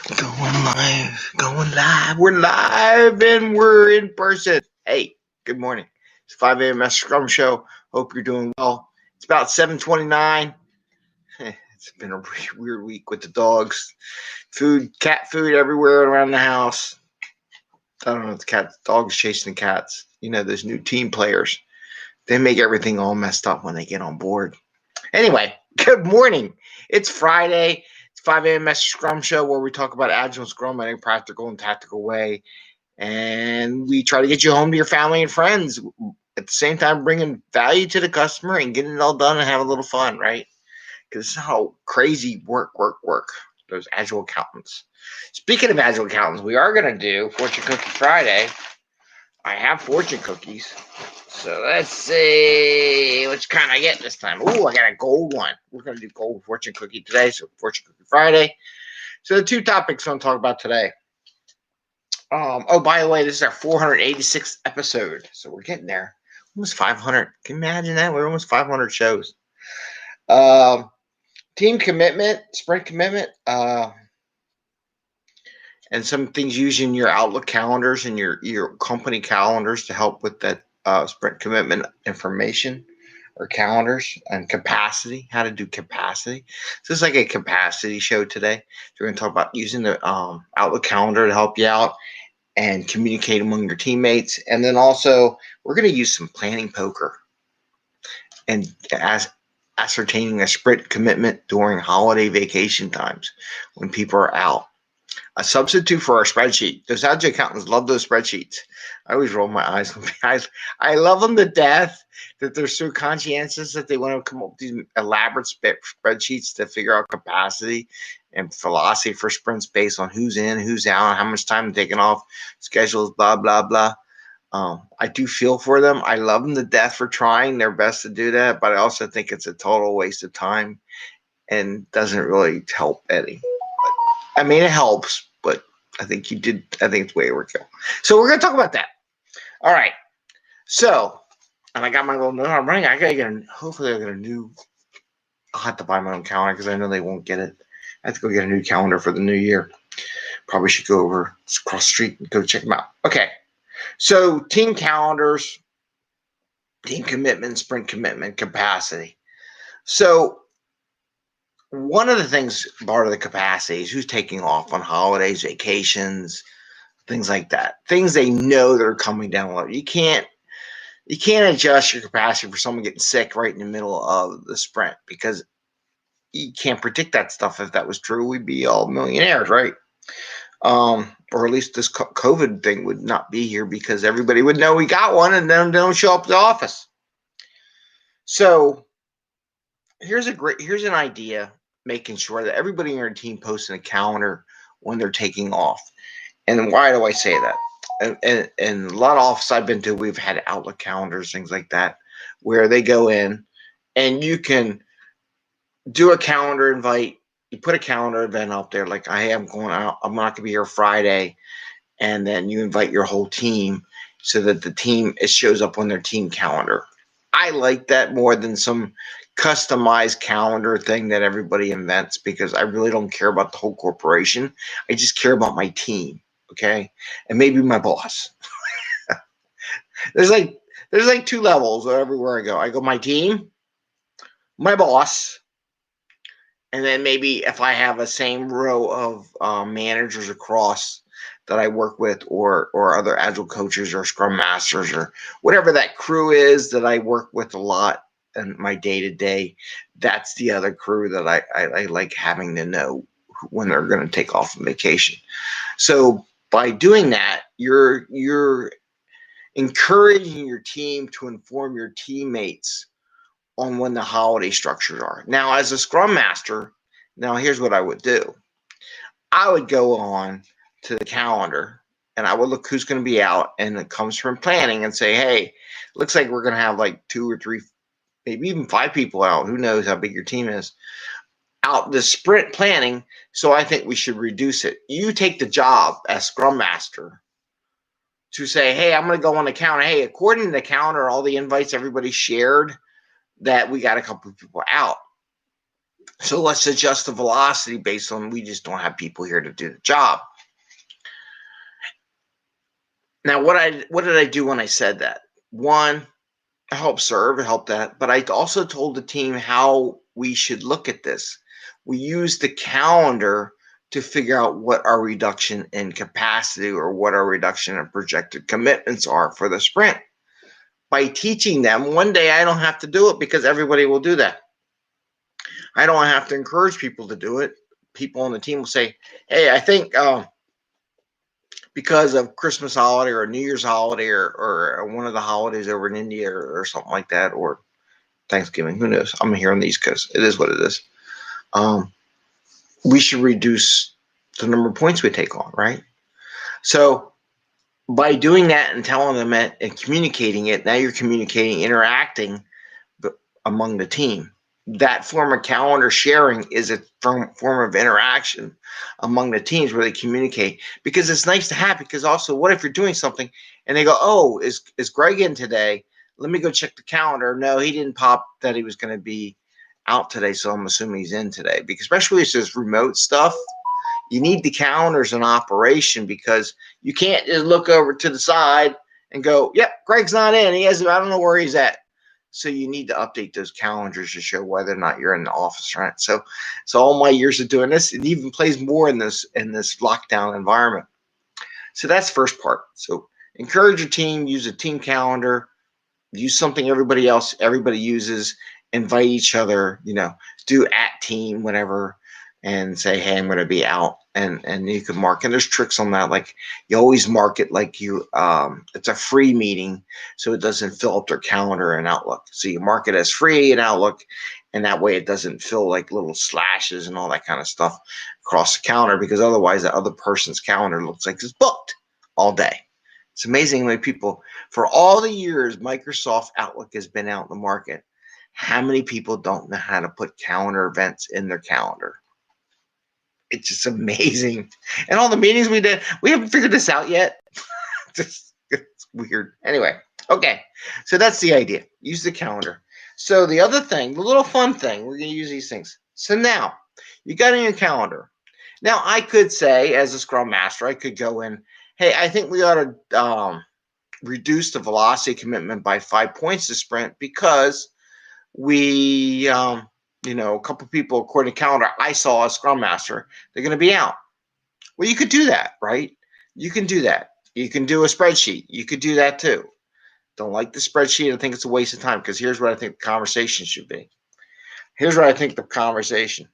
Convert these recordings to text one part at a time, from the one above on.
Going live. We're live and we're in person. Hey, good morning. It's 5 a.m. Mester Scrum Show. Hope you're doing well. It's about 7:29. It's been a really weird week with the dogs. Cat food everywhere around the dogs chasing the cats. You know, those new team players. They make everything all messed up when they get on board. Anyway, good morning. It's Friday. 5 a.m. Mester Scrum Show, where we talk about Agile and Scrum in a practical and tactical way. And we try to get you home to your family and friends at the same time, bringing value to the customer and getting it all done and having a little fun, right? Because it's how crazy work. Those Agile accountants. Speaking of Agile accountants, we are going to do Fortune Cookie Friday. I have fortune cookies. So let's see which kind I get this time. Ooh, I got a gold one. We're going to do gold fortune cookie today. So Fortune Cookie Friday. So the two topics I'm going to talk about today. By the way, this is our 486th episode. So we're getting there. Almost 500. Can you imagine that? We're almost 500 shows. Team commitment, sprint commitment, and some things using your Outlook calendars and your company calendars to help with that sprint commitment information or calendars and capacity, how to do capacity. So it's like a capacity show today. So we're going to talk about using the Outlook calendar to help you out and communicate among your teammates. And then also we're going to use some planning poker and ascertaining a sprint commitment during holiday vacation times when people are out. A substitute for our spreadsheet. Those Agile accountants love those spreadsheets. I always roll my eyes. I love them to death that they're so conscientious that they want to come up with these elaborate spreadsheets to figure out capacity and philosophy for sprints based on who's in, who's out, how much time taken off, schedules, blah, blah, blah. I do feel for them. I love them to death for trying their best to do that, but I also think it's a total waste of time and doesn't really help any. I mean, it helps, but I think it's way overkill. So we're going to talk about that. All right. So, and I got my little note I'm running. Hopefully I get a new, I'll have to buy my own calendar because I know they won't get it. I have to go get a new calendar for the new year. Probably should go over across the street and go check them out. Okay. So team calendars, team commitment, sprint commitment, capacity. So one of the things, part of the capacity is who's taking off on holidays, vacations, things like that. Things they know that are coming down the road. You can't adjust your capacity for someone getting sick right in the middle of the sprint because you can't predict that stuff. If that was true, we'd be all millionaires, right? Or at least this COVID thing would not be here because everybody would know we got one and then don't show up at the office. So here's an idea, making sure that everybody in your team posts in a calendar when they're taking off. And why do I say that? And a lot of offices I've been to, we've had Outlook calendars, things like that, where they go in and you can do a calendar invite. You put a calendar event up there like, I am going out. I'm not going to be here Friday. And then you invite your whole team so that it shows up on their team calendar. I like that more than some customized calendar thing that everybody invents because I really don't care about the whole corporation. I just care about my team, okay? And maybe my boss. There's like two levels everywhere I go. I go my team, my boss, and then maybe if I have a same row of managers across that I work with or other Agile coaches or Scrum Masters or whatever that crew is that I work with a lot in my day-to-day, that's the other crew that I like having to know when they're going to take off on vacation. So by doing that, you're encouraging your team to inform your teammates on when the holiday structures are. Now, as a Scrum Master, here's what I would do. I would go on to the calendar and I would look who's going to be out, and it comes from planning and say, hey, looks like we're going to have like 2 or 3, maybe even 5 people out. Who knows how big your team is out the sprint planning. So I think we should reduce it. You take the job as Scrum Master to say, hey, I'm going to go on the calendar. Hey, according to the calendar, all the invites everybody shared, that we got a couple of people out. So let's adjust the velocity based on we just don't have people here to do the job. Now, what did I do when I said that? One, I helped serve, I helped that, but I also told the team how we should look at this. We used the calendar to figure out what our reduction in capacity or what our reduction in projected commitments are for the sprint. By teaching them, one day I don't have to do it because everybody will do that. I don't have to encourage people to do it. People on the team will say, hey, I think because of Christmas holiday or New Year's holiday or one of the holidays over in India or something like that, or Thanksgiving, who knows? I'm here on the East Coast. It is what it is. We should reduce the number of points we take on, right? So by doing that and telling them it and communicating it, now you're communicating, interacting among the team. That form of calendar sharing is a form of interaction among the teams where they communicate, because it's nice to have. Because also, what if you're doing something and they go, oh, is Greg in today? Let me go check the calendar. No, he didn't pop that he was going to be out today, so I'm assuming he's in today. Because especially if it's remote stuff, you need the calendars in operation, because you can't just look over to the side and go, yep, Greg's not in. I don't know where he's at. So you need to update those calendars to show whether or not you're in the office, right? So all my years of doing this, it even plays more in this lockdown environment. So that's the first part. So encourage your team, use a team calendar, use something everybody uses, invite each other, do at team, whatever, and say, hey, I'm going to be out. And you can mark, and there's tricks on that. Like you always mark it like it's a free meeting, so it doesn't fill up their calendar in Outlook. So you mark it as free in Outlook, and that way it doesn't fill like little slashes and all that kind of stuff across the calendar, because otherwise the other person's calendar looks like it's booked all day. It's amazing when people, for all the years Microsoft Outlook has been out in the market, how many people don't know how to put calendar events in their calendar. It's just amazing. And all the meetings we did, we haven't figured this out yet. It's weird. Anyway, okay. So that's the idea. Use the calendar. So the other thing, the little fun thing, we're going to use these things. So now you got in your calendar. Now I could say, as a Scrum Master, I could go in, hey, I think we ought to reduce the velocity commitment by 5 points this sprint, because we a couple people, according to calendar, I saw as Scrum Master, they're going to be out. Well, you could do that, right? You can do that. You can do a spreadsheet. You could do that too. Don't like the spreadsheet. I think it's a waste of time, because here's what I think the conversation should be. Here's what I think the conversation.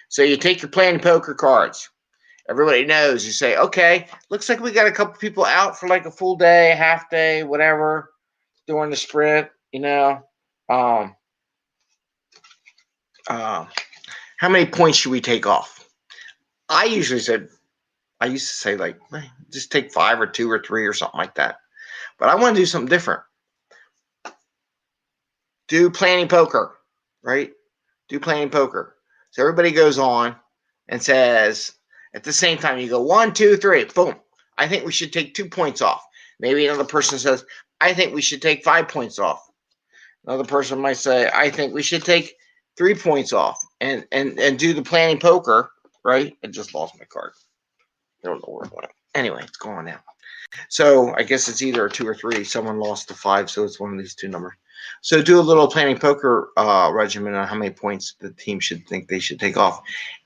So you take your planning poker cards. Everybody knows. You say, okay, looks like we got a couple people out for like a full day, a half day, whatever, during the sprint, how many points should we take off? I used to say like, just take 5 or 2 or 3 or something like that. But I want to do something different. Do planning poker, right? Do planning poker. So everybody goes on and says, at the same time, you go 1, 2, 3, boom. I think we should take 2 points off. Maybe another person says, I think we should take 5 points off. Another person might say, I think we should take 3 points off, and do the planning poker, right? I just lost my card. I don't know where it went. Anyway, it's gone now. So I guess it's either a 2 or 3. Someone lost the 5, so it's one of these 2 numbers. So do a little planning poker regimen on how many points the team should think they should take off,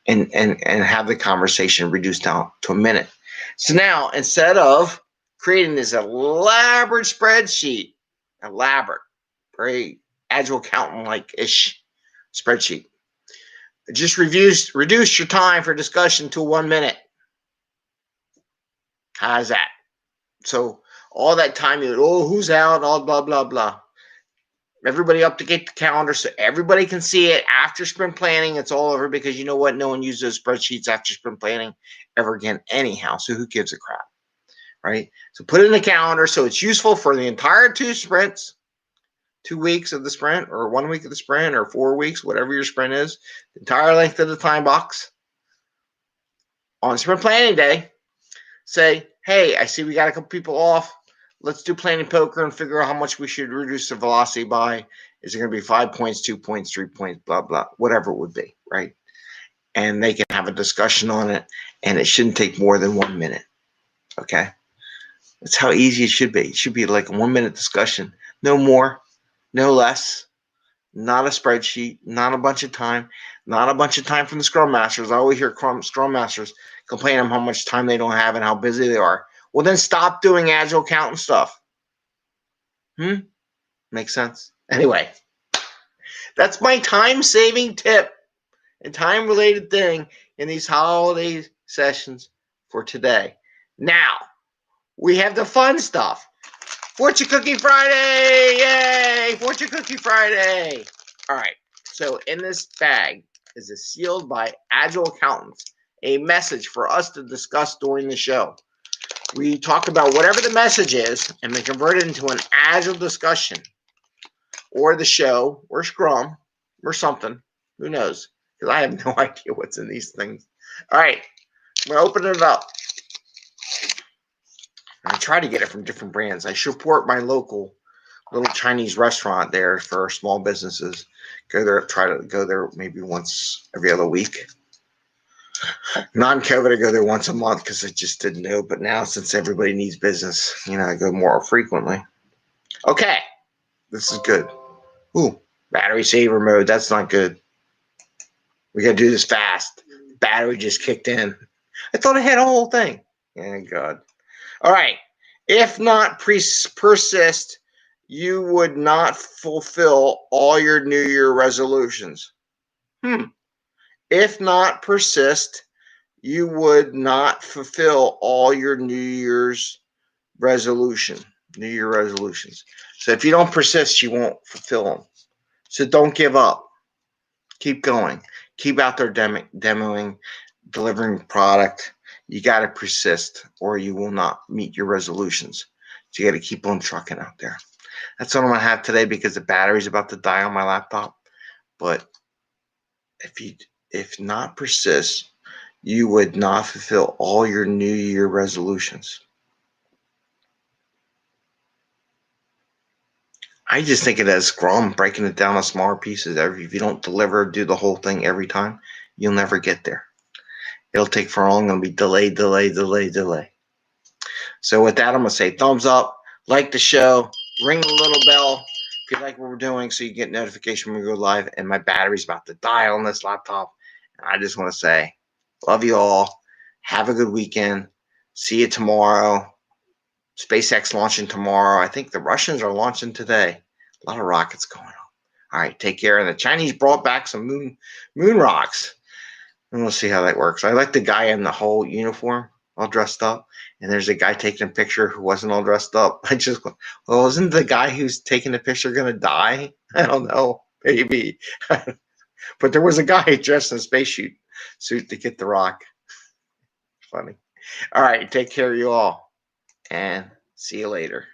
and have the conversation reduced down to a minute. So now, instead of creating this elaborate spreadsheet, very Agile accountant-like-ish spreadsheet, just reduce your time for discussion to 1 minute. How's that? So all that time who's out, all blah blah blah. Everybody update the calendar so everybody can see it after sprint planning. It's all over, because you know what? No one uses those spreadsheets after sprint planning ever again anyhow. So who gives a crap, right? So put it in the calendar so it's useful for the entire 2 sprints. 2 weeks of the sprint, or 1 week of the sprint, or 4 weeks, whatever your sprint is, the entire length of the time box. On sprint planning day, say, hey, I see we got a couple people off. Let's do planning poker and figure out how much we should reduce the velocity by, Is it going to be 5 points, 2 points, 3 points, blah, blah, whatever it would be, right? And they can have a discussion on it, and it shouldn't take more than 1 minute, okay? That's how easy it should be. It should be like a 1 minute discussion. No more, no less. Not a spreadsheet, not a bunch of time, not a bunch of time from the Scrum Masters. I always hear Scrum Masters complain on how much time they don't have and how busy they are. Well, then stop doing Agile accountant stuff. Makes sense? Anyway, that's my time-saving tip and time-related thing in these holiday sessions for today. Now, we have the fun stuff. Fortune Cookie Friday! Yay! Fortune Cookie Friday! All right. So in this bag is a sealed by Agile accountants, a message for us to discuss during the show. We talk about whatever the message is and then convert it into an Agile discussion or the show or Scrum or something. Who knows? Because I have no idea what's in these things. All right. I'm going to open it up. I try to get it from different brands. I support my local little Chinese restaurant there for small businesses. Go there, try to go there maybe once every other week. Non-COVID, I go there once a month because I just didn't know. But now, since everybody needs business, I go more frequently. Okay, this is good. Ooh, battery saver mode. That's not good. We got to do this fast. Battery just kicked in. I thought I had a whole thing. Thank God. All right. If not persist, you would not fulfill all your New Year resolutions. If not persist, you would not fulfill all your New Year resolutions. So if you don't persist, you won't fulfill them. So don't give up. Keep going. Keep out there demoing, delivering product. You got to persist or you will not meet your resolutions. So you got to keep on trucking out there. That's what I'm going to have today because the battery's about to die on my laptop. But if not persist, you would not fulfill all your New Year resolutions. I just think it as Scrum, breaking it down to smaller pieces. If you don't do the whole thing every time, you'll never get there. It'll take for long. It'll be delay. So with that, I'm going to say thumbs up, like the show, ring the little bell if you like what we're doing so you get notification when we go live. And my battery's about to die on this laptop. And I just want to say, love you all. Have a good weekend. See you tomorrow. SpaceX launching tomorrow. I think the Russians are launching today. A lot of rockets going on. All right, take care. And the Chinese brought back some moon rocks. And we'll see how that works. I like the guy in the whole uniform, all dressed up. And there's a guy taking a picture who wasn't all dressed up. I just go, well, isn't the guy who's taking the picture going to die? I don't know. Maybe. But there was a guy dressed in a space suit to get the rock. Funny. All right, take care of you all. And see you later.